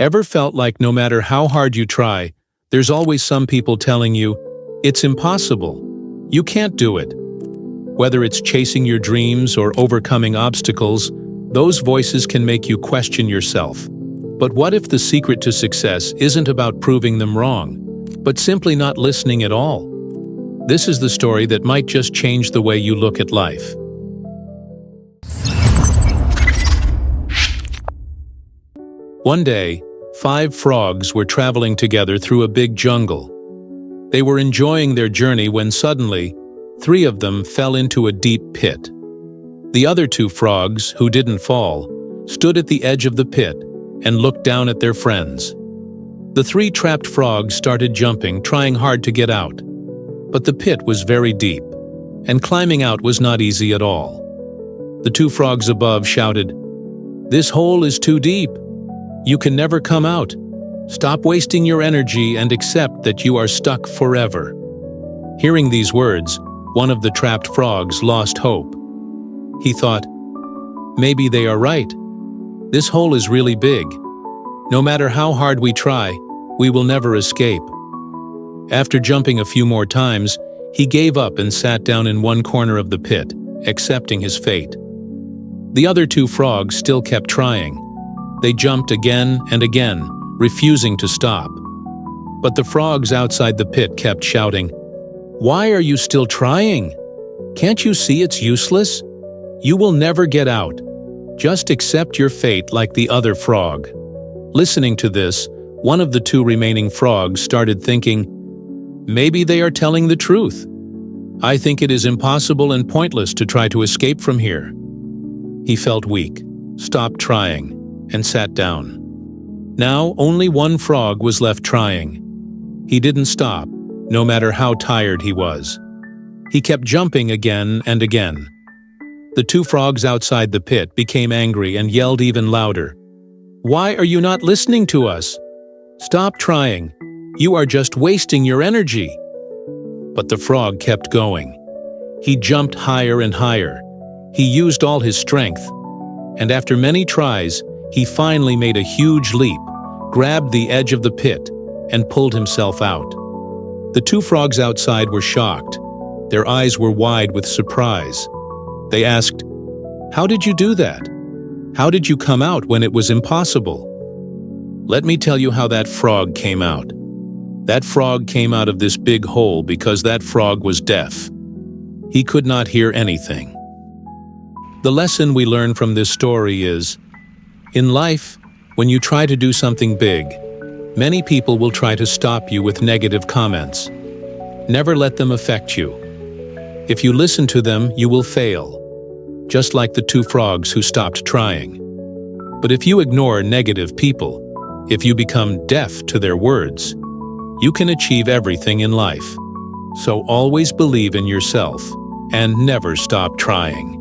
Ever felt like no matter how hard you try, there's always some people telling you, it's impossible, you can't do it? Whether it's chasing your dreams or overcoming obstacles, those voices can make you question yourself. But what if the secret to success isn't about proving them wrong, but simply not listening at all? This is the story that might just change the way you look at life. One day, 5 frogs were traveling together through a big jungle. They were enjoying their journey when suddenly, 3 of them fell into a deep pit. The other 2 frogs, who didn't fall, stood at the edge of the pit and looked down at their friends. The 3 trapped frogs started jumping, trying hard to get out. But the pit was very deep, and climbing out was not easy at all. The 2 frogs above shouted, "This hole is too deep. You can never come out. Stop wasting your energy and accept that you are stuck forever." Hearing these words, one of the trapped frogs lost hope. He thought, maybe they are right. This hole is really big. No matter how hard we try, we will never escape. After jumping a few more times, he gave up and sat down in one corner of the pit, accepting his fate. The other 2 frogs still kept trying. They jumped again and again, refusing to stop. But the frogs outside the pit kept shouting, "Why are you still trying? Can't you see it's useless? You will never get out. Just accept your fate like the other frog." Listening to this, one of the 2 remaining frogs started thinking, maybe they are telling the truth. I think it is impossible and pointless to try to escape from here. He felt weak, stopped trying, and sat down. Now only 1 frog was left trying. He didn't stop, no matter how tired he was. He kept jumping again and again. The 2 frogs outside the pit became angry and yelled even louder. "Why are you not listening to us? Stop trying. You are just wasting your energy." But the frog kept going. He jumped higher and higher. He used all his strength. And after many tries, he finally made a huge leap, grabbed the edge of the pit, and pulled himself out. The 2 frogs outside were shocked. Their eyes were wide with surprise. They asked, "How did you do that? How did you come out when it was impossible?" Let me tell you how that frog came out. That frog came out of this big hole because that frog was deaf. He could not hear anything. The lesson we learn from this story is, in life, when you try to do something big, many people will try to stop you with negative comments. Never let them affect you. If you listen to them, you will fail, just like the 2 frogs who stopped trying. But if you ignore negative people, if you become deaf to their words, you can achieve everything in life. So always believe in yourself and never stop trying.